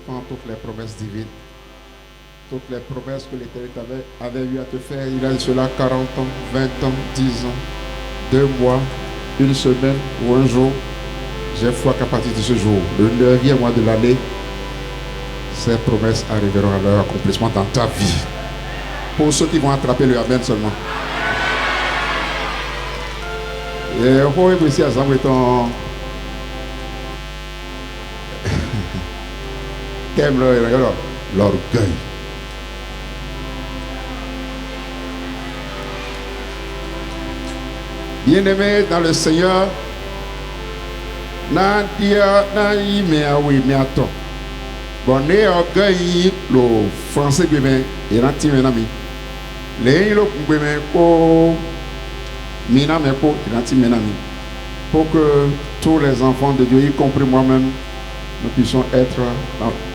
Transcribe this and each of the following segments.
suspend toutes les promesses divines. Toutes les promesses que l'Éternel avait eu à te faire, il a eu cela 40 ans, 20 ans, 10 ans, 2 mois, 1 semaine ou un jour. J'ai foi qu'à partir de ce jour, le 9e mois de l'année, ces promesses arriveront à leur accomplissement dans ta vie. Pour ceux qui vont attraper le Amen seulement. Et on va ici à Zamboueton. T'aimes l'orgueil. Bien-aimé dans le Seigneur, Nadia, Naïmea, oui, mais attends. Bon, les orgueil, le français, bien, et l'anti, menami. Les îles, bien, pour Mina, mais pour l'anti, menami. Pour que tous les enfants de Dieu, y compris moi-même, nous puissions être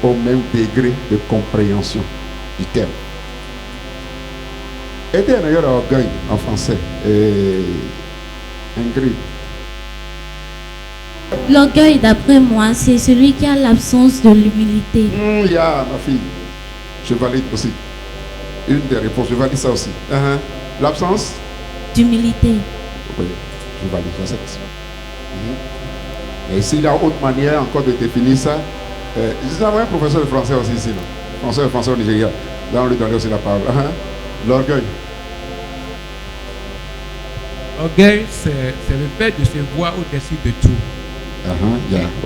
au même degré de compréhension du terme. Aider un orgueil en français. Ingrid. L'orgueil, d'après moi, c'est celui qui a l'absence de l'humilité. Ma fille, je valide aussi. Une des réponses, je valide ça aussi. L'absence d'humilité. Oui, je valide, j'accepte. Et s'il y a autre manière encore de définir ça, je un professeur de français aussi ici, professeur de français au Nigeria, dans lui donner aussi la parole. L'orgueil. L'orgueil, c'est le fait de se voir au-dessus de tout.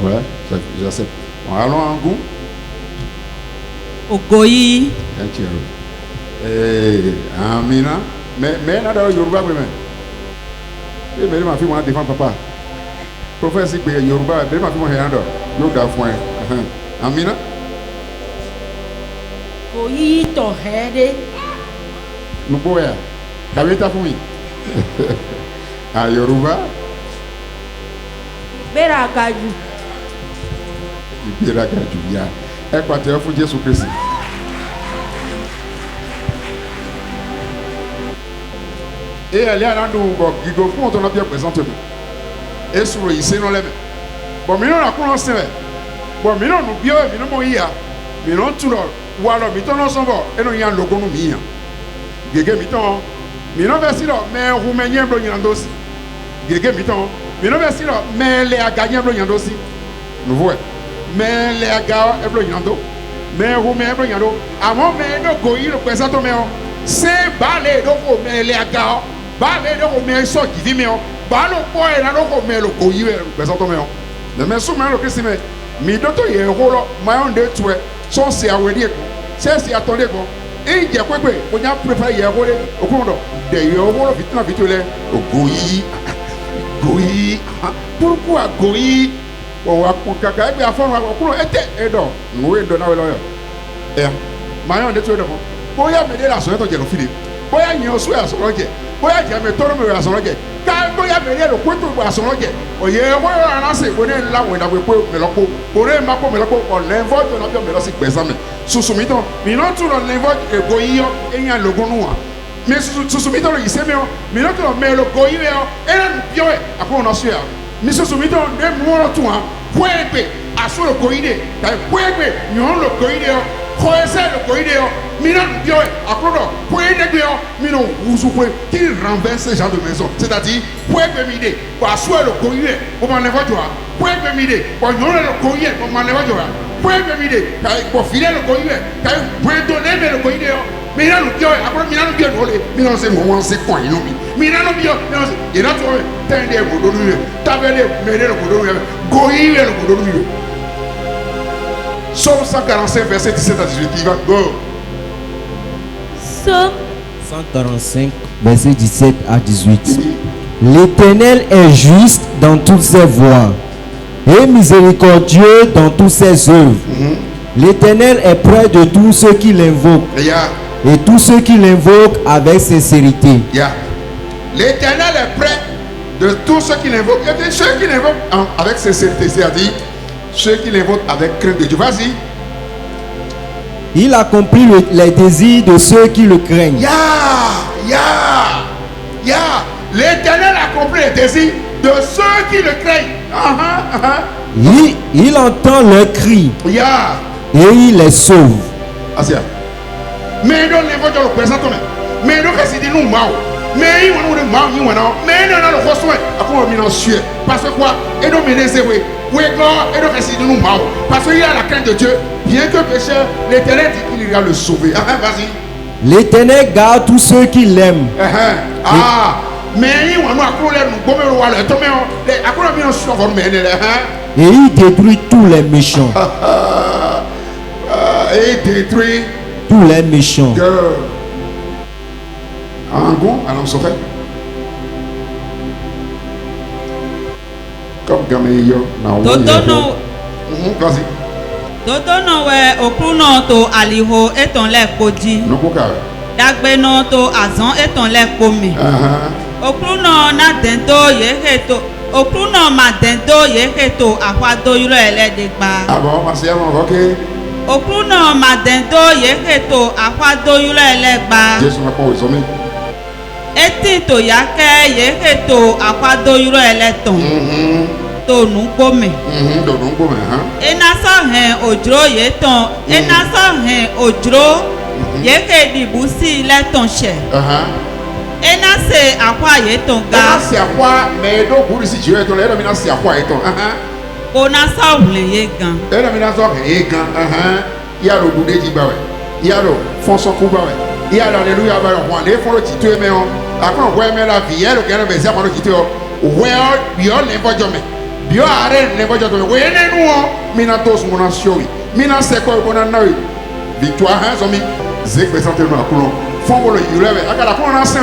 Ouais, j'accepte. Bon, allons en goût. Ogoyi. Amina. Mais là, dans le Yoruba, mais ma fille, moi, défend papa. Professeur Yoruba, mais ma fille, moi, Yoruba, Amina. Ogoyi, ton head. Nous pouvons. T'avais ta famille. À Yoruba. Beragaju. Beragaju, ya. Équateur, faut Jésus Christ. Et elle est à l'endroit où Gigo, on a bien présenté. Et sur le lycée, on l'aime. Bon, mais on a commencé. Bon, mais on nous bien, mais non, moi, il y a. Mais non, tout le monde. Ou alors, mais on s'en va. Et non, il y a un logo, nous, mien. Gégé, mais non. Mais non, merci, mais Roumainien, blanc, aussi. Gégé, mais non. Mais non, merci, mais les gagnants, blanc, aussi. Nous voyons. Mais les gars, blanc, mais Roumain, blanc, avant, mais non, Goyi, le président, mais c'est balé, donc, mais les gars, balé, donc, mais ça qui vit, mais balé, et là, donc, mais le Goyi, le président, mais mais souvent, le Christ, mais d'autres, il y a un rôle, mais on de tuer, son c'est à dire, c'est à ton quoi. Et il y a quoi, on a préparé un rôle, au cours de rôle, vite, au Goyi. Goyi, pourquoi Goyi? On va pour caca, et à fond, on va être aidant. Nous, et donnant le Mayon de tout le monde. Boya me la sonne de Philippe. Boya n'y a souhait à son loquet. Boya qui a me tourné à son loquet. Car Boya me le point à son loquet. Oye, on a lancé, on est là où on a me loco. On est ma pomme loco, on l'invoque, on a bien me lancé présent. Sous soumettant, mais non, tout on l'invoque et Goyi, et il y a le gonois. Mais sous soumettant, il s'est mis, mais non, mais le Goyi, et là, nous après on a su. Mais sous soumettant, même moi, tout, point à sur le Goyi, point nous le Goyi, croisez le Goyi, mais non, bien, après, point de bien, mais non, vous ouvrez, qui renverse ce genre de maison. C'est-à-dire, point de m'idée, pour asseoir le Goyi, pour m'en lever, point de m'idée, pour nous le Goyi, pour m'en lever, point de m'idée, pour filer le Goyi, point de donner le Goyi, mais là, nous bien, après, mais là, nous bien, mais non, c'est moment, c'est quoi, il nous dit. Mais là, nous bien, et là, tu vois, t'as un des boudons, t'as un des mêlés le boudon, Goyi, le boudon. Somme 145, verset 17 à 18, il va go. Somme 145, verset 17 à 18. L'Éternel est juste dans toutes ses voies et miséricordieux dans toutes ses œuvres. L'Éternel est près de tous ceux qui l'invoquent. Et tous ceux qui l'invoquent avec sincérité. L'Éternel est près de tous ceux qui l'invoquent. Et ceux qui l'invoquent avec sincérité, c'est-à-dire ceux qui l'invoquent avec crainte de Dieu. Vas-y. Il accomplit les désirs de ceux qui le craignent. L'Éternel accomplit les désirs de ceux qui le craignent. Il entend leurs cris. et il les sauve. Asia. Mais non, les voitures le présentent même. Mais non, c'est dit nous mao. Mais ils vont nous mao, ils vont nous. Mais non, le reçoit. Après on vient en suer. Parce que quoi? Et nous menacer oui. Oui, God. Et donc c'est dit nous mao. Parce qu'il y a la crainte de Dieu. Bien que pécheur, l'Éternel dit qu'il ira le sauver. Vas-y. L'Éternel garde tous ceux qui l'aiment. Ah. Mais ils vont nous accrocher nous. Bon, mais on va le tomber. Après on vient en suer. On va nous mener. Et il détruit tous les méchants. Et détruit Tous les méchants. En gros, alors on fait. Comme Gameyo, Dodono vas-y. Dodono we okruno to aliho eton le koji. Nous pouvons. Dagbeno to azan eton le komi. Okruno na dendo yeheto. Okruno ma dendo yeheto akwado yuro eledegba. Ah bon, parce que ok. Okruno ma dendo yeheto akwado yuro elegba. Jésus n'a pas osé. Eti to yake yeheto akwado yuro eleton. To nukome. Donc nous pouvons. Ena so hen ojro yeton. Ena so hen ojro yeke dibusi leton she. Ena se akwa yeton ga. C'est à quoi, mais donc pour ici Dieu est ton l'air, c'est à quoi est ton. Kona sa wule ye gan. Et la minaison est quand. Il y a le boudé du bawe. Il y a le fonçon coubawe. Il y a l'alléluia bawe. On est pour le titre, mais on. Après on voit la vie, le gars de Bézia pour le titre. Well, bio n'est pas jamais. Bio arrête n'est pas jamais. Oui, nous, minatos mon ancioi. Minas c'est quoi bon anaï. Victoire, hein, zombie. Zek présente le maculon. Font le yuleve. À la con ancien,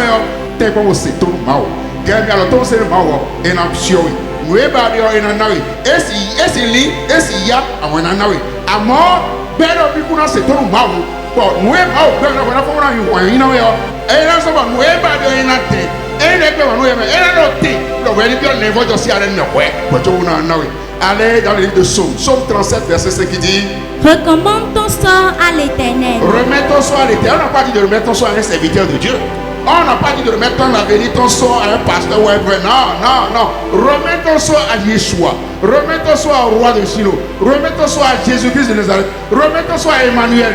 t'es comme c'est tout mao. Gagne à l'automne c'est le mao. Et n'absio. Nous est barré en anaï. Esi li, esi ya, à mon anaï. À mort, ben le bicuna c'est tout mao. Bon, nous est mao. Ben le voilà pour un anaï. Et là, ça va nous est barré en anaï. Et les gens nous aiment. Et là, nous t'es. Le vrai bien les voix aussi à l'ennemi. Ouais. Pour tout le monde. Allez dans le livre de Psaume. Psaume 37, verset 5 qui dit. Recommande ton sort à l'Éternel. Remets ton sort à l'Éternel. On n'a pas dit de remettre ton sort à un serviteur de Dieu. On n'a pas dit de remettre ton avenir, ton sort à un pasteur ou un frère. Non. Remets ton sort à Yeshua. Remets ton sort au roi de Silo. Remets ton sort à Jésus-Christ de Nazareth. Remets ton sort à Emmanuel.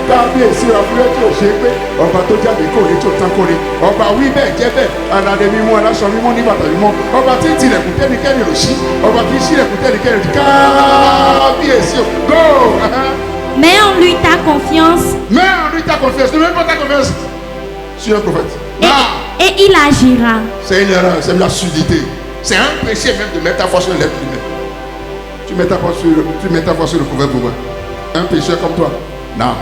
Kábíyèsí ọ̀fúnlẹ̀ tí ò ṣe pé ọba tó jáde kò ní tó tán kò ní ọba wí bẹ́ẹ̀ jẹ́ bẹ́ẹ̀ aládé mímú aláṣọ mímú ní bàtà mímọ́ ọba tí ń tilẹ̀kùn tẹ́nikẹ́ni ò sí ọba tí ń ṣílẹ̀kùn tẹ́nikẹ́ni ò sí kábíyèsí o go. Mets en lui ta confiance Mais en lui ta confiance, ne mets pas ta confiance sur un prophète. et il agira. C'est une erreur, c'est de la surdité. C'est un péché même de mettre ta foi sur l'être humain. Tu mets ta foi sur le prophète pour moi. Un pécheur comme toi. Non.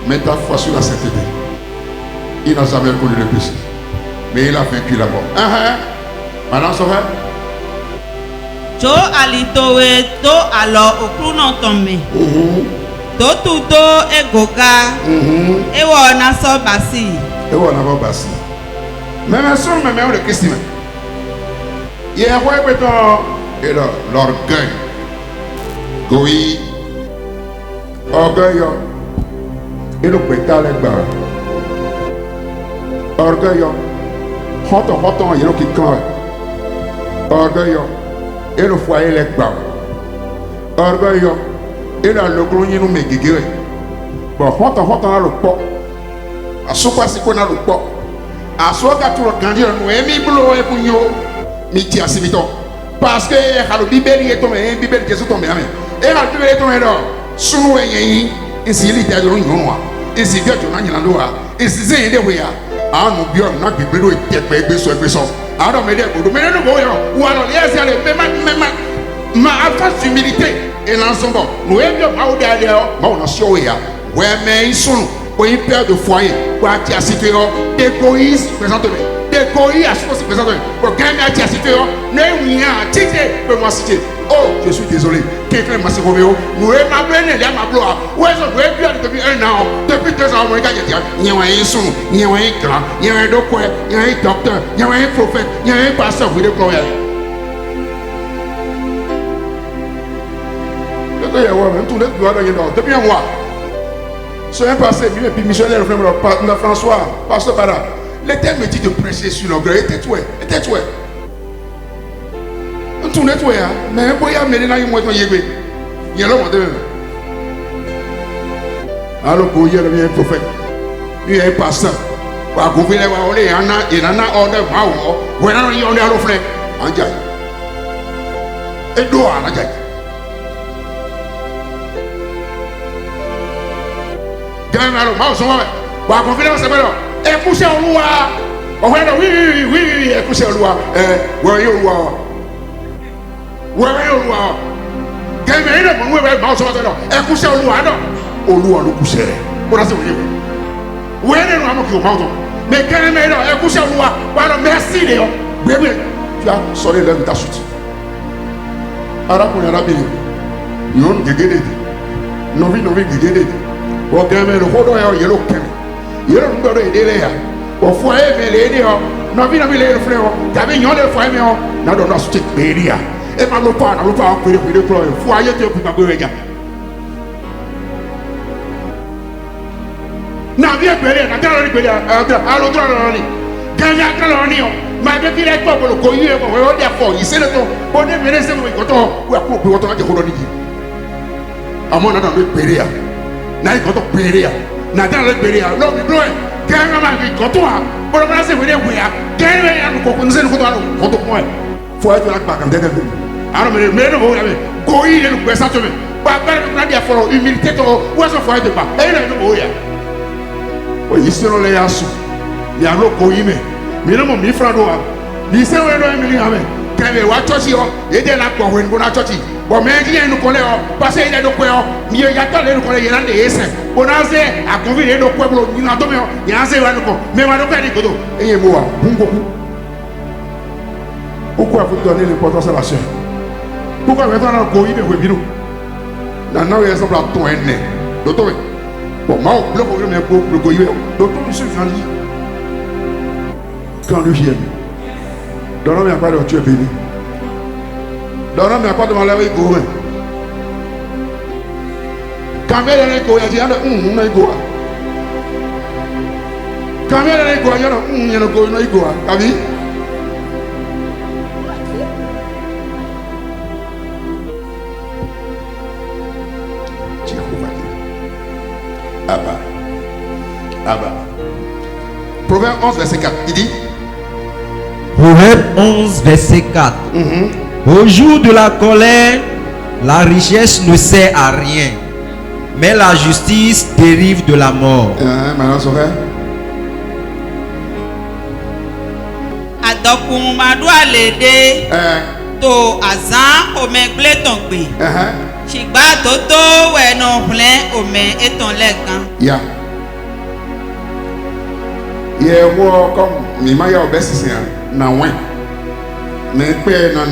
Mets ta foi sur la sainteté. Il n'a jamais connu le péché. Mais il a vaincu la mort. Maintenant, ça va? Jo alitowe to alo okruno tome. Do tu do egoga. Ewo na so basi. Et on a pas passé. Mais son, mais on le Christ. Il y a un et là, l'orgueil. Oui. Orgueil. Et le pétale est bas. Orgueil. Hot, il y a qui quand. Orgueil. Et le foyer est bas. Orgueil. Et là, le gros nous met guégué. Bon, hot, on a le pot. À ce pas si qu'on a le pot. À ce qu'à tout le candidat, nous aimons et pour nous. Miti à Simito. Parce que le Bible est tombé, le Bible Jésus tombé. Et la Bible est tombé là. Sous nous, il y a des gens qui ont et si Dieu te n'a pas et si c'est des voyants ah nous bien n'a que Bible est tête besoin alors mais nous voyons ou alors les aller même ma face d'humilité et l'ensemble nous aimons pas au derrière mais on a sur ya ouais mais ils sont pour une père de foyer pour attirer cité d'égoïsme présentement d'égoïsme à ce que présentement pour gagner attirer cité ne rien tité peut moi citer oh je suis désolé quelqu'un m'a sauvé nous est ma blé les ma bloa ouais je dois être depuis 1 an depuis 2 ans moi il y a un son il y a un grand il y a un docteur il y a un docteur il y a un prophète il y a un pasteur vous déployer le gars ouais même tout le doigt dans depuis un mois c'est un passé et puis missionnaire frère François pasteur Bara l'Éternel me dit de prêcher sur l'orgueil tais-toi tout nettoyer, mais boya mener là, il m'a dit, il y a l'homme de même. Alors, il y a le prophète, il y a un pasteur. Wa gouverner wa ole yana inana order mawo wena no yonde alo fle anja e do ala jaj gana lo mawo so wa gouverner se belo e kuse oluwa o wena oui e kuse oluwa wo yo oluwa gana ina mo we mawo so belo e kuse oluwa no oluwa lo kuse re o na se wo wena no amoko mawo mais quand même là écoutez moi voilà merci Léon bébé tu as sonné l'heure de ta chute ara ko yara bele yon gegede novi gegede o game lo hodo ya yelo keme yelo ndo do edele ya o fo e vele ede o novi le frère o tabe yon le fo e me o na do no stick beria e ma lo pa ko de klo fo aye te ku ma go eja na bien pele na tala ni pele alo tala ni ganya tala ni o ma be kire ko bolo ko yue ko o dia fo yise le to o de mere se mo ko to wa ko bi woto na je ko ni ji amona na le pele ya na ko to pele ya na tala le pele ya lo mi bro e ganya ma ki ko to a bolo ma se we de we ya ganya ya ko nse ko to alo ko to mo e fo e to la ba kan de de aro me no mo ya me ko yi le ko sa to me ba ba na dia fo humilité to wo so fo e de ba e na no mo ya o yisero le yasu ya lo ko yime mi no mo mi fra do wa mi se we no mi ame kebe wa church yo e de la ko wen bo na church bo me ji en ko le o passe ile do ko yo mi ya to le ko le yana de ese bo na se a convie do ko blo ni na to me ya se wa no ko me wa do ka ni ko do eye mo wa bungo ku pourquoi vous donnez l'importance à la chair pourquoi vous donnez ko yime we binu na na we exemple à ton enne do to bon, moi, le problème est pour le goyer. Donc, tout monsieur grandit. Quand lui vient, dans l'homme, il n'y a pas de tu es béni. Dans l'homme, il n'y a pas de malheur, il gourmet. Quand il y a un gourmet, il y a un gourmet. Quand il y a un gourmet, il y a un gourmet. T'as vu? Abba. Proverbe 11, verset 4. Il dit Proverbe 11, verset 4. Au jour de la colère, la richesse ne sert à rien, mais la justice dérive de la mort. Maintenant, son frère. Adokun madu alede to azan omegble tongbe. Chigba toto we no plan ome eton legan. Yeah. Yeah, wo comme mi ma ya obesisi na wen. Na pe na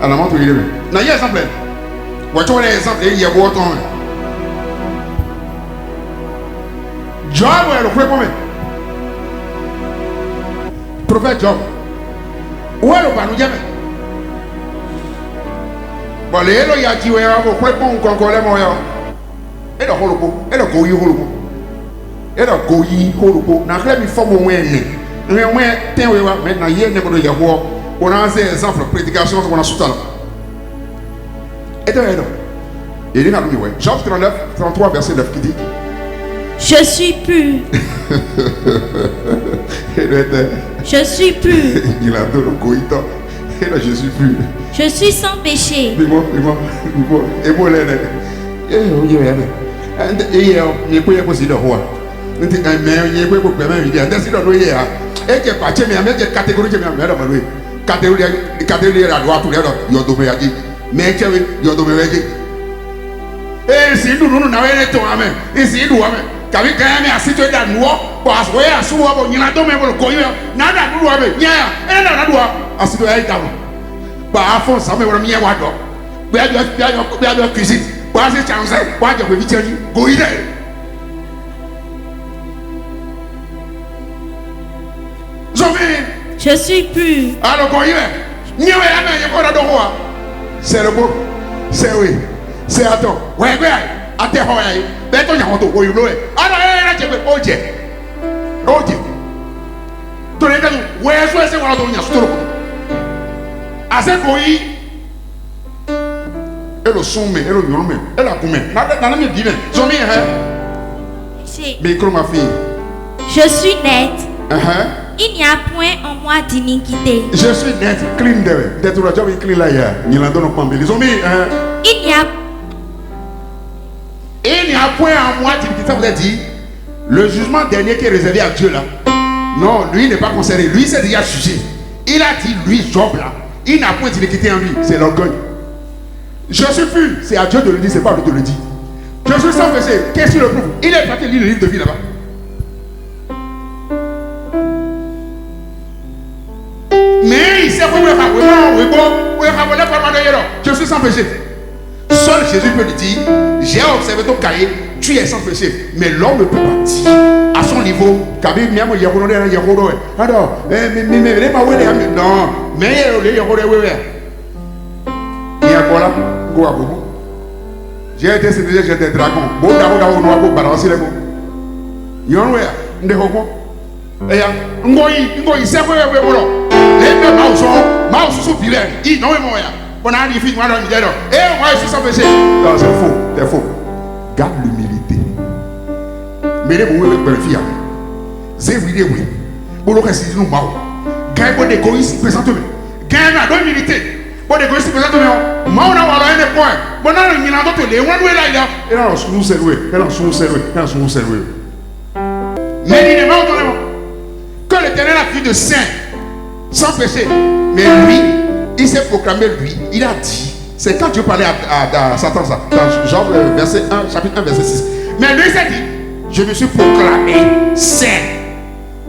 ala mo to yire. Na ye exemple. Wo to le exemple ye wo ton. Job we lo kwe me. Prophète Job. Wo lo banu je me. Bo le lo ya ji we wo kwe pon kon le mo yo. E do holopo, e do ko yi holopo. Era goyi holopo na kle mi forme wenne nwe ten we wa mais na ye ne ko do ye ho on a un exemple prédication qu'on a soutenu et donc il dit Job 39 33 verset 9 qui dit je suis pur. Je suis pur. Il a donné le goïto et là je suis pur. Je suis sans péché. Et moi il peut y avoir de roi. Mais il peut pour permettre de dire c'est dans le hier et que pas mais avec catégorie mais là malou catégorie la droite tout là yo do me dit mais que yo do me dit et si nous na wele to amen et si nous amen kabi kan me asito da nuo ko aswo ya so wo nyina do me bo ko yo na da du amen nya e na do asito ya ita ba afon sa me wo me wa do be a cuisine ba se chance ba je ko bi chani go ire. Je suis pur. Alors, c'est le beau. C'est oui. C'est à toi. Ouais, ouais. À tes horaires. Ben, tu as honte. Oui, oui. Alors, tu veux pas dire. Oh, Dieu. Tu les gars, ouais, c'est quoi ton yas? Azekoi. Et le son, mais, et le nom, et la gourmet. N'a même dit, zombie, micro, ma fille. Je suis nette. Il n'y a point en moi d'iniquité. Je suis net, clean de. D'être le job clean là, il y a dans nos pambés. Zombie, Il n'y a point en moi d'iniquité. Ça vous a dit, le jugement dernier qui est réservé à Dieu là. Non, lui n'est pas concerné. Lui, c'est déjà jugé. Il a dit, lui, Job là, il n'a point d'iniquité en lui. C'est l'orgueil. Je suis pur. C'est à Dieu de le dire, c'est pas à lui de le dire. Je suis sans péché. Qu'est-ce qu'il le prouve? Il est parti lire le livre de vie là-bas. Mais il sait que je suis sans péché. Seul Jésus peut le dire. J'ai observé ton cahier, tu es sans péché. Mais l'homme ne peut pas dire à son niveau. Non, mais j'ai été séduit, j'ai des dragons. Bon, d'abord, on va balancer les mots. Yonwe, ndehoko. Eya, ngoi, c'est quoi, les deux maus sont vilains. Ils n'ont pas moyen. On a dit, moi, dans le dialogue. Et moi, je suis sans péché. Non, c'est faux. Garde l'humilité. Mais les mots, les filles, c'est vrai, oui. Pour le reste, nous, maus. Gagne pour l'égoïsme, présente-le. Gagne la l'humilité. Bon, l'égoïsme, présente-le. Moi, on a un point. Bon, on a un autre, les one way là. Et là, on se loue, Mais il est mort que l'Éternel a vu de saint, sans péché. Mais lui, il s'est proclamé, lui, il a dit. C'est quand Dieu parlait à Satan, ça, dans Jean verset 1, chapitre 1, verset 6. Mais lui s'est dit, je me suis proclamé saint.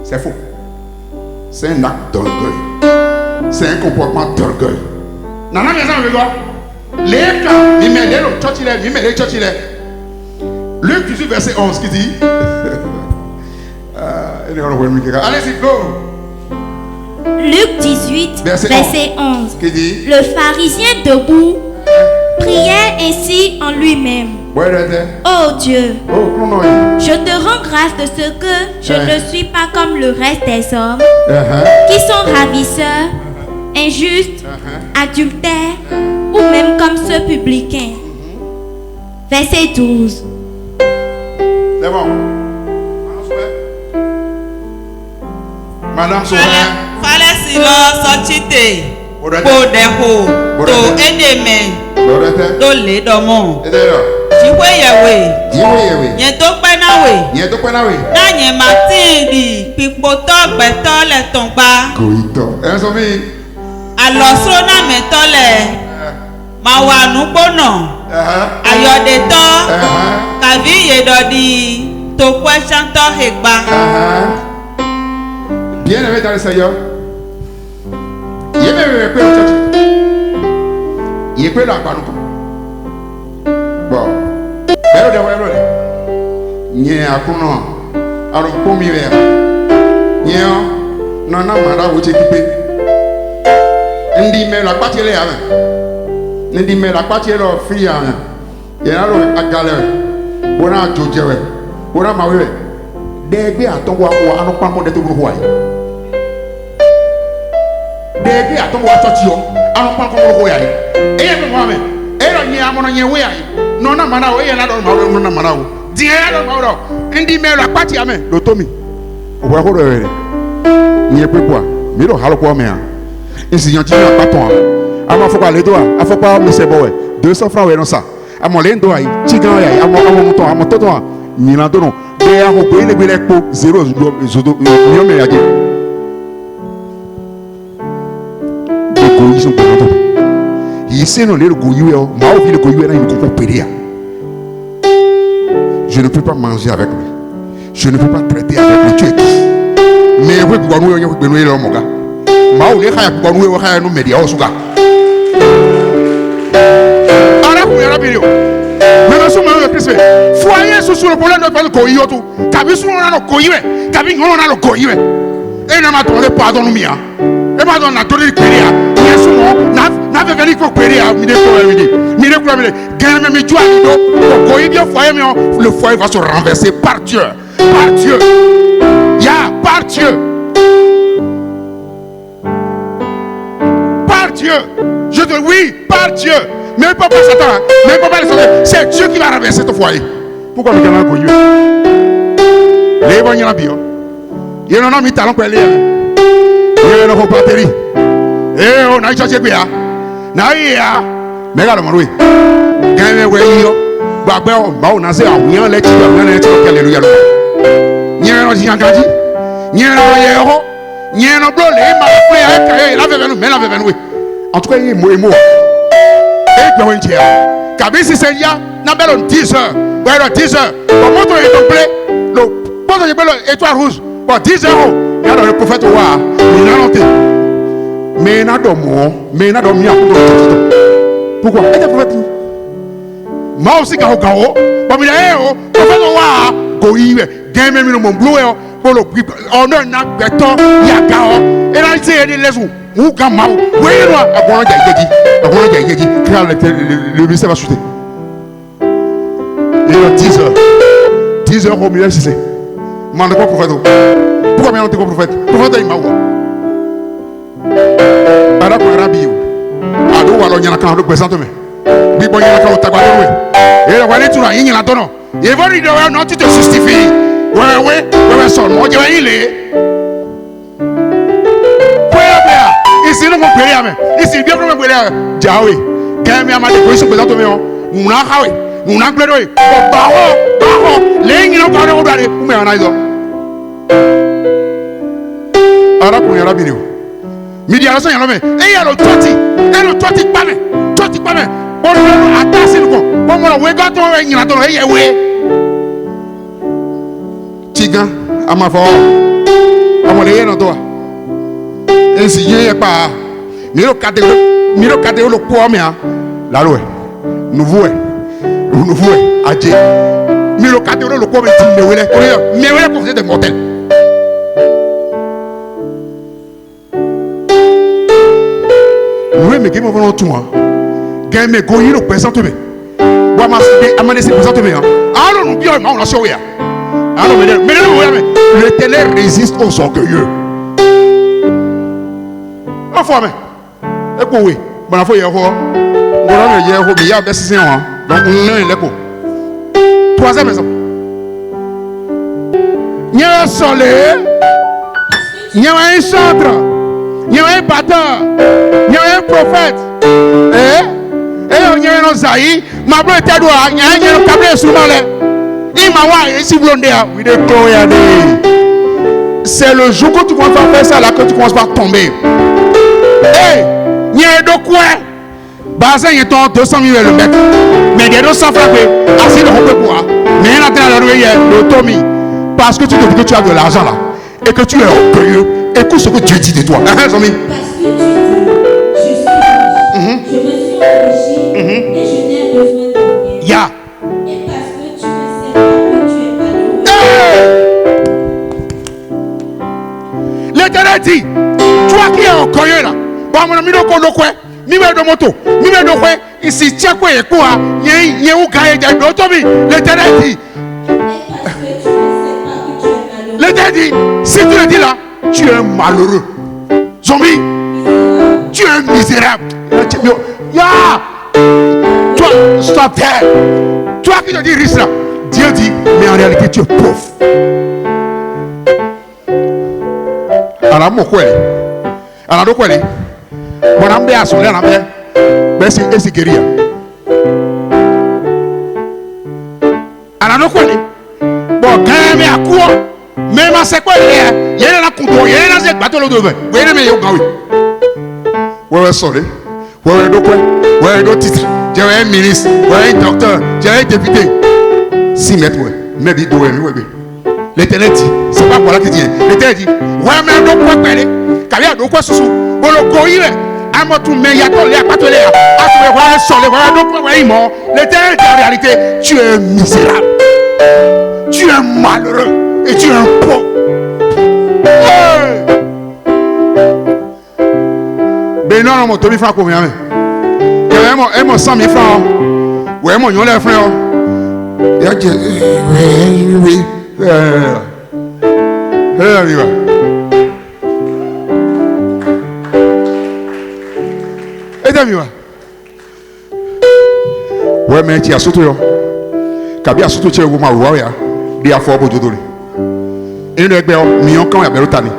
C'est faux. C'est un acte d'orgueil. C'est un comportement d'orgueil. Non, les gars. Les cas, il met les Luc 18, verset 11, qui dit allez-y, go. Luc 18, verset 11. Qui dit? Le pharisien debout priait ainsi en lui-même. Oh Dieu, je te rends grâce de ce que je ne suis pas comme le reste des hommes qui sont ravisseurs, injustes, adultères ou même comme ceux publicains. Verset 12. C'est bon. Madame Sauveur. Fallait sinon sortir pour des hauts, pour aider mes, pour les domons. Jiwe yewe. Yeto penawe. Na nye matindi pipoto beto le tongba. Goito. Alosro na meto le. Mawanu bono. Ayodeto. Kavi yedodi. Tokwe chanto hegba. Bien aimé dans le Seigneur. Il est même peu au church. Il est peu là bas nous. Bon. Pero de wero de. Nye akuno. Aro komi ver. Nye nana mara woche kipe. Ndi me la kwatele ya. Ndi me la kwatele o free ya. Ye na lo agale. Bona jojewe. Bona mawe. Degbe atonwo akwa anu pampo de to gbo wa yi. Degbe atonwo church yo anu pampo gbo wa yi. Eye me wa me. Ero nye amono nye we ayi. No na mana o eye na do ma o no na mana o. Die ya do ma o. Ndi me la kwati ya me do to mi. O wa ko do re. Nye pepo mi do halo ko me a. Isi yan ti na paton. Ama fo pa le do a. Afo pa me se bo we. 200 francs we no sa. Amo le ndo ayi. Chigan ya amo muto amo toto a. Nyina do no. De a ko pe le gbele po 0 zodo mi me ya je. De ko yi so ko to. Yi se no le go yi o. Ma o fi le go yi na yi ko pere a. Je ne peux pas manger avec lui. Je ne peux pas traiter avec lui. Tu es qui? Mais oui, pour nous, il y a un peu de mon gars. Ma ou les khaya pour nous, il y a un média au souga. Ara pour yara bilio. Mais nous sommes un peu foyer sur le problème de faire le koyi tout. Kabi sur on a le koyi, kabi on a le koyi. Et n'a pas demandé pardon nous mia. Et pas donné la donné le péria. Bien sûr, n'a pas venu pour péria. Mire quoi. Gagne même tu as dit le koyi bien foyer mais le foyer va se renverser par Dieu. Par Dieu. Ya par Dieu. Par Dieu. Dieu. Oui, par Dieu. Même pas par Satan, même pas par les autres. C'est Dieu qui va renverser ton foyer. Pourquoi le Canada est les bons y bio. Il y a un mis talent pour aller. Il y a une batterie. Eh, on a cherché quoi? Naïa. Mais regarde moi oui. Gagne ouais yo. Bagbe o ba o na se awuyan le ti awuyan le ti ko hallelujah. Nyen no jiyan gaji. Nyen no ye ho. Nyen no blo le ma pe ya ka la ve me la ve we. En tout cas, il est mot. Et bien, on dit, Kabisi Seigneur, n'a pas 10 heures. Voilà, 10 heures. Comment tu es complet? Le poste de étoile rouge. Bon, 10 heures. Il y a le prophète Ouah. Il a noté. Mais il n'a pas dormi. Pourquoi? Il est prophète. Moi aussi, Garo. Bon, il a un prophète Ouah. Goïve. Gagne même mon bleu. Pour le honneur n'a pas de temps. Il y a Garo. Et là, il s'est aidé les autres. Ou gamma, oui, le ministère va chuter. Il y a 10 heures. 10 heures au milieu, si c'est. Mais on n'est pas prophète. Pourquoi on n'est pas prophète? Prophète, il m'a oublié. Alors, pour Rabbi, alors, il y a un camp de présente. Il y a un camp de tabac. Et là, voilà, tu l'as, il y a un tonneau. Il va dire, non, tu te justifies. Ouais, seulement, il est. Ici, nous avons prié. Ici, bien nous prier. Jaoui. Quand même, ma décoration présente au mien. Nous n'avons pleuré. Baron. Les gens qui ont regardé. Où mais on a iso. Alors pour y aller vidéo. Midi à la fin, il y a l'homme. Et il y a le toiti pas mais. Bon, nous attaquons nous. Bon, on va gâteau il y a dans et ouais. Tigan, à ma voix. À mon lien dans toi. Ainsi, il n'y a pas. Miro cadre le poids, mais la loi. Nous voyons. Adje. Miro cadre le poids, mais vous êtes des mortels. Oui, mais qui m'a vendu tout, hein? Gagne mes goyis, le présente, mais. Moi, ma laissé présente, mais. Alors, nous bien, on a sauvé. Alors, mais l'Éternel résiste aux orgueilleux. Enfin, mais oui, bon, il faut y avoir. Il y a des décisions. Donc, on est l'écho. Troisième exemple. Il y a un soleil, il y a un chantre, il y a un batteur, il y a un prophète. Et il y a un zaï, ma bleu était droit, il y a un câble instrument là. Il m'a dit, ici, blondé, oui, de Chloé. C'est le jour que tu commences à faire ça là que tu commences à tomber. Hey, il y a de quoi? Bazin est en 200 000 le mètre. Mais il y a 200 francs. Assez de romper bois. Mais il y a le Tommy. Parce que tu te dis que tu as de l'argent là. Et que tu es orgueilleux. Écoute ce que Dieu dit de toi. Parce que tu dis, je me suis enrichi et je n'ai besoin de rien. Ya. Et parce que tu ne sais pas que tu es malheureux. L'Éternel dit, toi qui es orgueilleux là. Bon, mon ami, de moto, ici, tiens quoi, et quoi, il y a où gagner des d'automobiles. L'Éternel dit, l'Éternel dit, si tu le dis là, tu es malheureux. Zombie, tu es misérable. Ya, toi, stop there. Toi qui te dis riche là, Dieu dit, mais en réalité, tu es pauvre. Alors, mon quoi, alors, quoi, bon, on a assuré la paix. Mais c'est guéri. Alors, quoi, bon, quand même, à quoi, même à c'est quoi, il y a un couteau, il y a un bateau de devant. Vous voyez, mais il y a un oui. Ouais, sorry. Ouais, donc, ouais, donc, titre. J'ai un ministre, ouais, un docteur, j'ai un député. 6 mètres, ouais. Mais dit, ouais. L'Éternel dit, c'est pas pour là qu'il dit. L'Éternel dit, ouais, mais donc, quoi, parler. Car il y a donc quoi, sous. Bon, le coïle. L'Éternel dit en réalité, tu es misérable, tu es malheureux et tu es un pauvre. Mais non, mon 2000 francs combien? Et mon 100 000 francs. Ouais, mon yon les frères. Oui. mi wa. Ouais, mais tu as surtout yo. Kabi a surtout tu es ma wa ya. Dia fo bojo dole. Et le gbe million quand ya belo tani.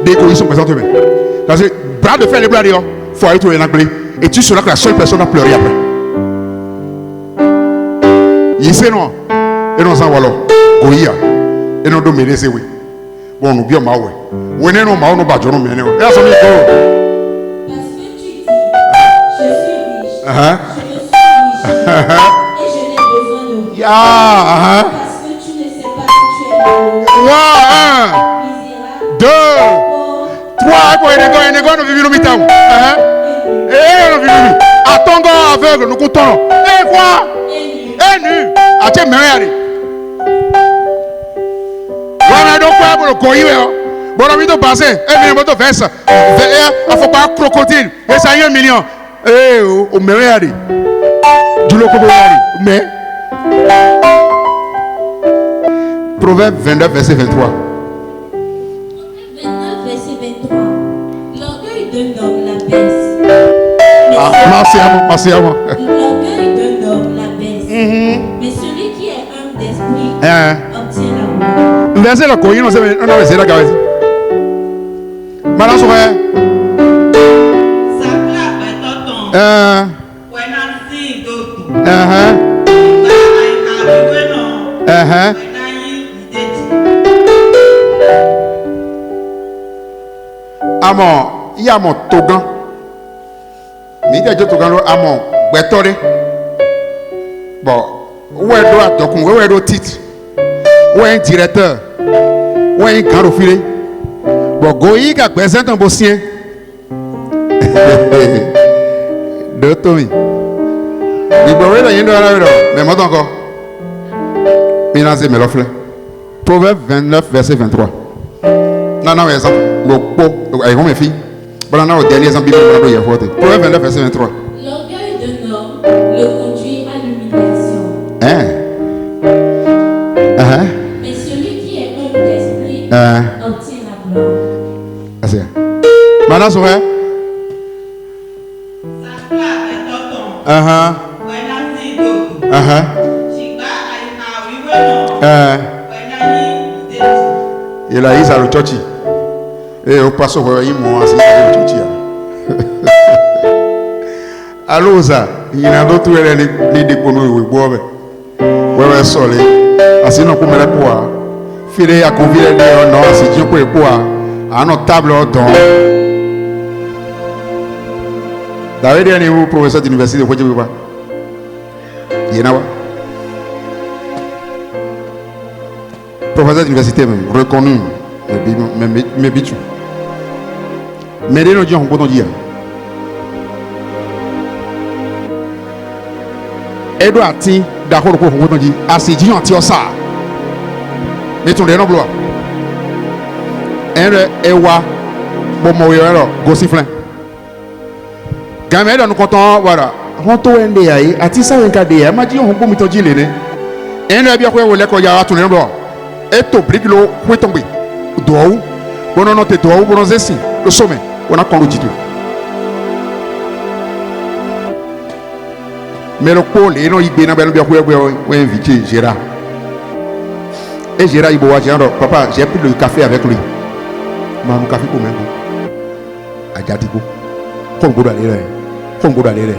Dès qu'ils sont présentés. Parce que bras de fer les bras de yo, faut aller trouver l'anglais et tu seras que la seule personne à pleurer après. Ici non. Et non ça voilà. Goya. Et non do merese oui. Bon nous bien ma ouais. Ouais non ma no ba jono me ne. Et ça me ko. Parce que tu dis, je suis riche. Je suis riche. Et je n'ai besoin de rien. Parce que tu ne sais pas que tu es malheureux. 1, 2, 3. Quoi, il est quoi, nous vivons mi-temps. Eh, nous vivons. Attends, aveugle, nous comptons. Eh, quoi? Eh, nu. Attends, mais regardez. Voilà, donc, quoi, pour le coïr. Bon, on a mis de passer. Eh, mais on va faire ça. Il faut pas crocodile. Et ça y est, 1 million. Eh, mais regardez. Du loco, mais. Proverbe 29, verset 23. 29, verset 23. L'orgueil d'un homme l'abaisse. Merci à moi. L'orgueil d'un homme l'abaisse. Mais celui qui est humble d'esprit obtient la gloire. Verset la coïne, on verset la gavette. Madame Souvert. Ça clappe, tonton. Ouais, Nancy, d'autres. Amon, il y a mon togan. Mais il y a des togan à mon bétoré. Bon, où est le document, où est le titre, où est un directeur, où est un grand refilé. Bon, Goyi qui a besoin d'un bossien. De Tommy. Il peut aller dans la mais moi encore. Financez mes offres. Proverbe 29, verset 23. Non, exemple. Avec mes filles. Bon, non, au dernier exemple, Proverbe 29, verset 23. L'orgueil d'un homme le conduit à l'humiliation. Mais celui qui est humble d'esprit obtient la gloire. Merci. Madame Souvert. Ça clappe, tonton. Ouais, Nancy, d'autres. Il a eu ça le tchotchi. Et au passé, il m'a assis le tchotchi. Alors, ça, il y a d'autres les déconner. Ouais, soleil. Assis, nous pouvons le poids. Filer à convier les non, si tu peux le poids. À notre table, on tombe. D'ailleurs, il y a un professeur d'université de Poitiers. Il y en a. Professeur d'université même, reconnu, mais bitu. Mais les gens ont dit. Edouard Ti, d'accord, on dit, assez dit, on tire ça. Mais tu n'es pas bloqué. Ewa, bon, moi, gossiflin. Gamin, nous comptons, voilà. On t'a envoyé, à ti ça, un cas de, m'a dit, on peut me dire, et ne bien quoi, on l'a quoi, il y a tout le monde. Et tu briques l'eau, où est tombé? Doou, bon, non, t'es doou, bon, c'est le sommet, on a conduit tout. Mais le pôle, et non, il vient à bien inviter Gérard. Et Gérard, il boit, papa, j'ai pris le café avec lui. Mais le café pour même. À Djadigo. Comme vous allez là.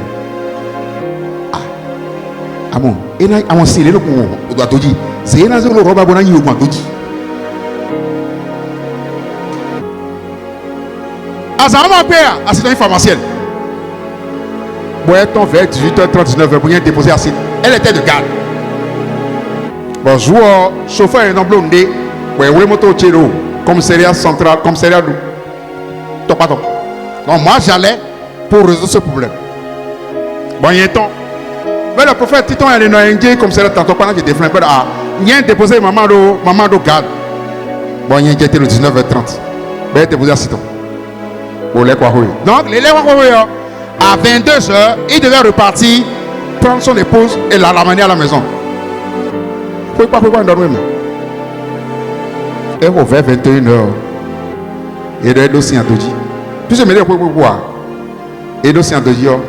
Ah bon, et là, à mon célèbre, on doit tout dire. C'est un azur, le roba bon, il augmente tout. Azama père, assistant pharmacienne. Boyeton vers 18h39 pour y déposer acide. Elle était de garde. Bonjour, chauffeur est dans blondé. Ouais, moto tchelo, commissariat central, commissariat d'où. Top pas top. Donc moi j'allais pour résoudre ce problème. Bon, il y a un temps. Mais le prophète Titon est dans un commissariat tantôt pendant que j'étais flingué. Ah, il y a déposé maman de garde. Bon, il y a été le 19h30. Ben, déposé acide. Bon, les quoi. Donc, les quoi. À 22h, il devait repartir, prendre son épouse et la ramener à la maison. Faut pas dormir. Et on fait 21h. Et il y a aussi un doji. Tout ce que je me dis, Et donc, c'est un deuxième.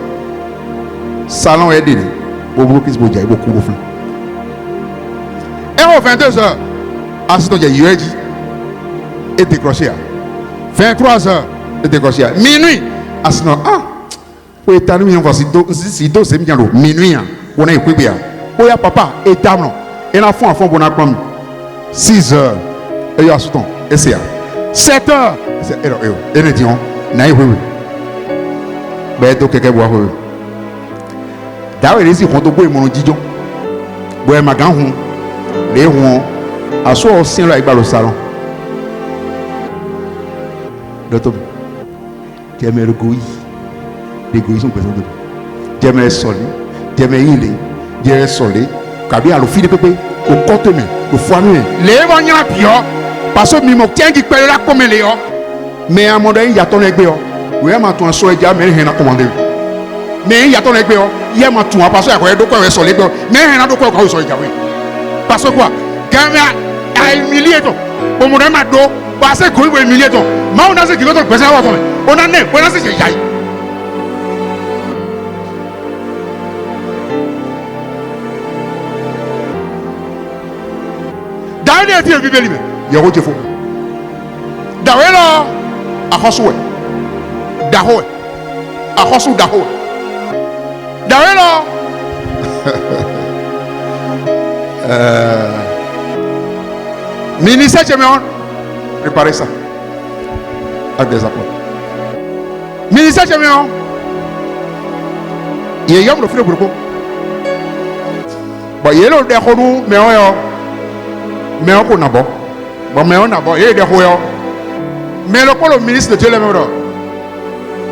Salon est délai. Beaucoup plus de gens, beaucoup de gens. Et au 22h, assistant de Yuedi et décroché. 23h et décroché. Minuit, assistant. Ah, pour étaler, on va si dos c'est bien l'eau. Minuit, on a écouté. Oh, ya papa, étable. Et la fond, bon, on a comme 6h. Et il y a assistant. Et c'est 7h. Et nous disons, naïf, oui. Ben, donc, quelqu'un boit, oui. D'ailleurs, les gens qui ont mon dijon, boy magan, les ronds, à soi aussi là, il va au salon. D'autres, j'aime le goût, les goûts sont présents. J'aime le soleil, j'aime l'île, j'aime le soleil, cabi à l'office de pépé, au contenu, au foyer. Les gens qui ont pire, parce que Mimo tient qui peut là comme les gens, mais à un moment donné, il y a ton égbé, oui, à ton soleil, il y a rien à commander. Mais il y a ton égbé, il y a ma tour, parce que il y a de quoi sur les gars, mais il y a de quoi sur les gars. Parce que quoi, Gamia a humilié ton, au moment de ma dos, parce que il va humilier ton, mais on a ce qui veut ton présent à toi, on a né, on a ce qui est. Dans les dieux vivent lui-même, il y a autre chose. Dawela, à Hosoué, Dahoé, à Hosou Dahoé. Dawela. Ministère Géméon, préparez ça. Avec des apôtres. Ministère Géméon, il y a un peu de beaucoup. Bon, il y a un peu de beaucoup, mais on a bon. Bon, mais on a bon, il y a des gens. Mais le ministre de Dieu, le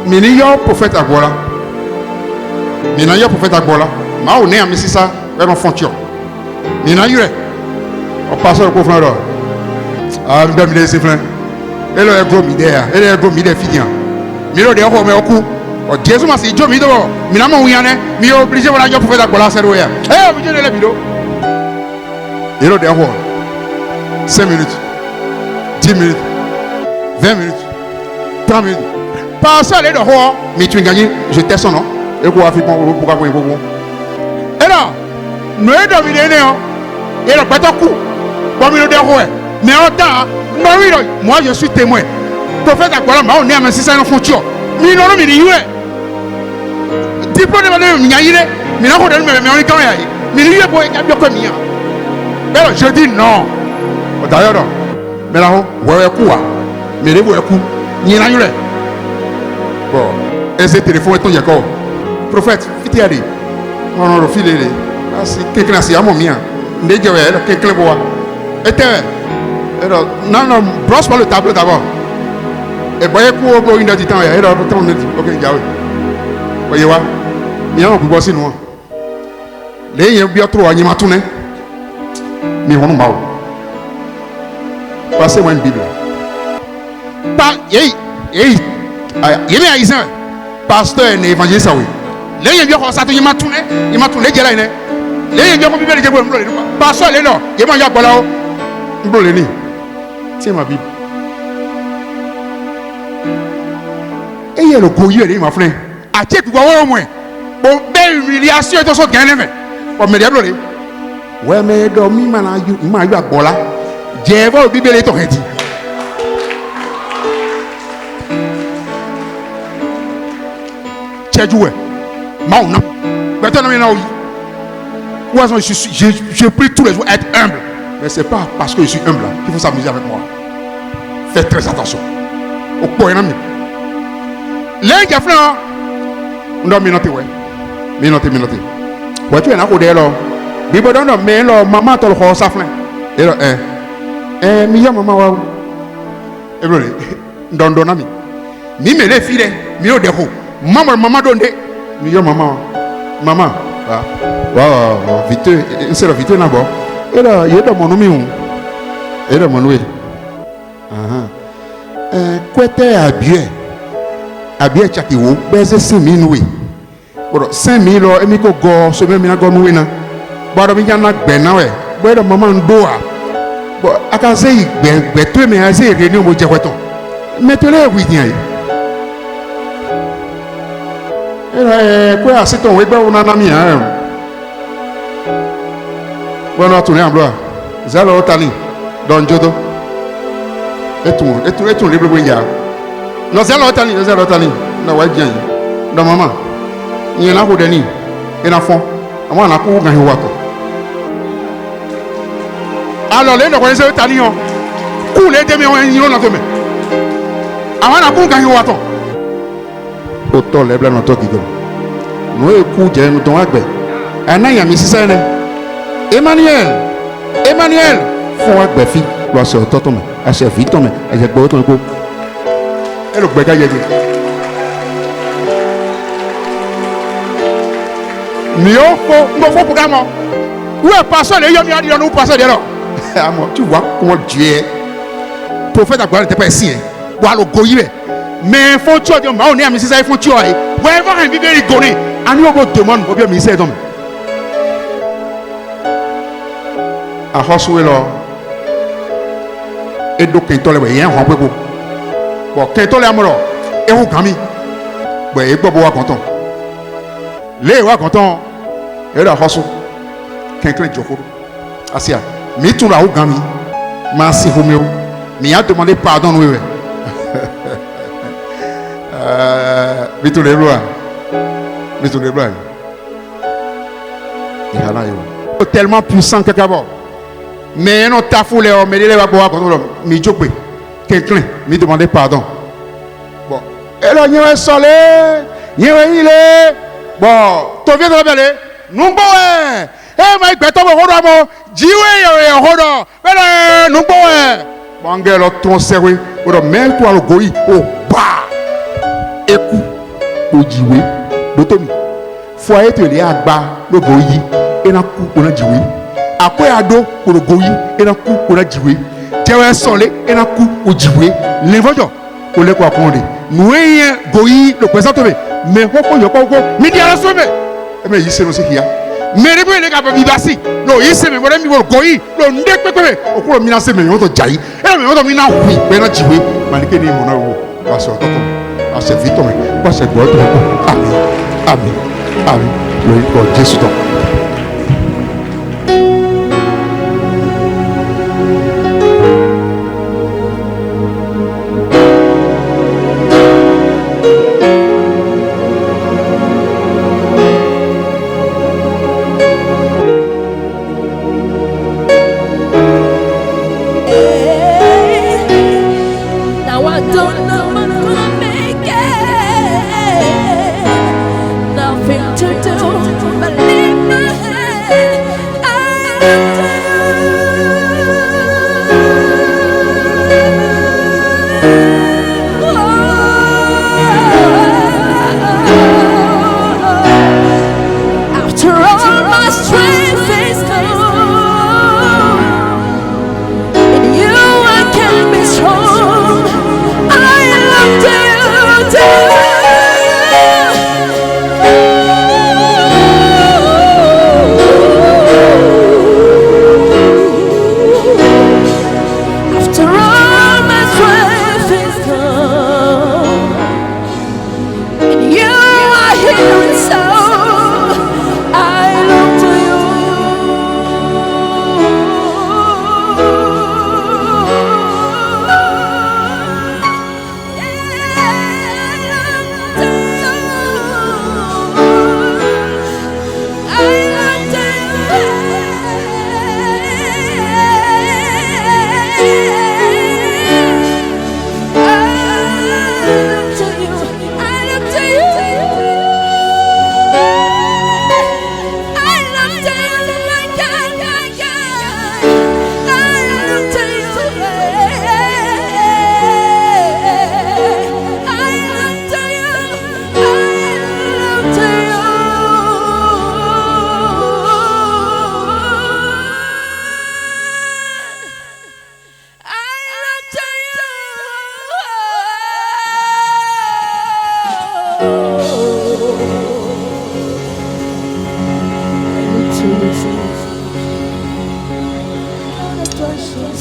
ministre prophète Agbola. Mina yo prophète Agbola, ma on est à Mississa, vers nos frontières. Mina yo, on passe au confrère. Ah, nous devons laisser faire. Et le gros midère, et le gros midère fidien. Milo de haut mais au cou. Oh Jésus m'a dit, Dieu mido. Mina mon ouiane, mi obligé voilà yo prophète Agbola c'est roya. Eh, vous dites le mido. Et le de haut. 5 minutes, 10 minutes, 20 minutes, 30 minutes. Passe aller de haut, mais tu gagnes, je teste son nom. Et quoi faire pourquoi vous beaucoup. Et là, nous sommes dominés, et le bateau coup, comme il le déroule. Mais en temps, moi je suis témoin. Prophète Agbola, on est à ma 600 frontières. Mais non, mais il est. Diplôme de madame, il y a il est. Mais non, mais on est quand même. Mais il est pour être bien comme il y a. Alors je dis non. D'ailleurs, mais là, vous avez quoi? Mais vous avez quoi? Il y a il est. Bon, et ce téléphone est ton Jacob. Prophète, fiti adi. On a refilé. C'est quelqu'un qui a mon mien. N'est-ce pas quelqu'un boit. Et alors, non, brosse pas le tableau d'abord. Et voyez pour une heure du temps. Et alors, on dit, ok, Yahweh. Voyez, il y a un peu de boissy noir. Les gens bien trop, ils m'ont tourné. Mais on n'a pas. Passez-moi une Bible. Pas, il y a un pasteur et évangéliste, oui. Les gens bien ça, il m'a tourné, les gens bien Bible, ils ont dit, pasteur, les non, il m'a dit, voilà, c'est ma Bible. Et il y a le goût, il m'a fait. À titre de quoi au moins, bon, belle humiliation, et tout ça, gagné, mais, pour me dire, ouais, mais dormi, il m'a eu à Bola. J'ai vu la Bible, elle est tout dit. J'ai joué. Maintenant, je prie tous les jours être humble. Mais ce n'est pas parce que je suis humble qu'il faut s'amuser avec moi. Faites très attention. Au point, les gars, on doit minenter, ouais. Minenter. Ouais, tu es là, au dehors. Bible donne, mais là, maman, tu as le roi, ça fait. Et là, miya maman, ouais. Et là, donne, mi me les filles, mi au dehors. Maman, donne. Miyo maman, vite, c'est la vite là-bas. Et là, il y a de mon nom, et de mon nom. Quoi t'es habillé tchakiwo, baiser 5 000 oui. Bon, 5 000 et mi ko go, ce même na go nous na. Bon, mi yana bena ouais. Bon, de maman doa. Bon, akaze betu mais aze réunion mo jeweton. Mettez-le oui bien. Quoi, c'est ton web, on a un ami. Bon, on a tourné en bloc. Zalo Otani, Don Jodo. Et tout libre Winga. Non, Zalo Otani. Non, ouais, bien. Non, maman. Il y en a pour Denis. Et l'enfant. Moi, on a pour gagner Wato. Alors, les gens Otani, cool, les demi, ils ont demain. Avant, on a pour gagner Wato. Autant les blancs, notre guide. Nous, écoute, nous t'en agbe. Un an, il y a mis ça. Emmanuel, faut agbe fi. Loi sur ton mais, à chef vite ton mais, à chef beau ton go. Et le béga y est. Mio, faut programme. Où est passé les yom yadi nous passer de là. Ah moi, tu vois comment Dieu est. Prophète Abraham n'était pas ici. Boire le goyé. Mais faut tu dire on est à Missi ça il faut tu aller. Ouais, voir un bébé rigoler. Ani on demande pour bien Missi donc. A hosuwe lo. Et donc quand on les voit un peu bon. Bon, quand on les amoro, et on gami. Bon, et bobo wa content. Les wa content. Et la hosu. Quelqu'un joko. Asia. Mais tout là au gami. Merci Romeo. Mais a demandé pardon oui. Bitu les lois. Tellement puissant que d'abord. Mais non ta foule mais les va boire contre l'homme. Mi jokwe. Quelqu'un me demandait pardon. Bon. Et là, il y a un soleil. Il y a un île. Bon. Tu viens de regarder. Nous bois. Eh, mais tu vas me rendre. Jiwe ya hodo. Mais nous bois. Bon, gars, ton serré. Même toi le goï. Oh, bah. Écoute. Au jiwe. Botomi. Foyer tu les agba le goï. Et na coup on a jiwe. Après ado pour le goï. Et na coup on a jiwe. Tu as un soleil. Et na coup au jiwe. L'invojo. Pour les quoi prendre. Nous ayons goï le présent. Mais pourquoi il y a pas encore. Mais il y a la somme. Mais il s'est aussi hier. Mais les gars peuvent vivre assis. Non, il s'est même mis au goï. Non, n'est pas que. Au cours de mina c'est mais on te jaillit. Et mais on te mina oui. Mais na jiwe. Malgré les monos. Parce que à ce vite mais parce que God. Amen. Glory to God. Jésus.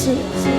Jesus.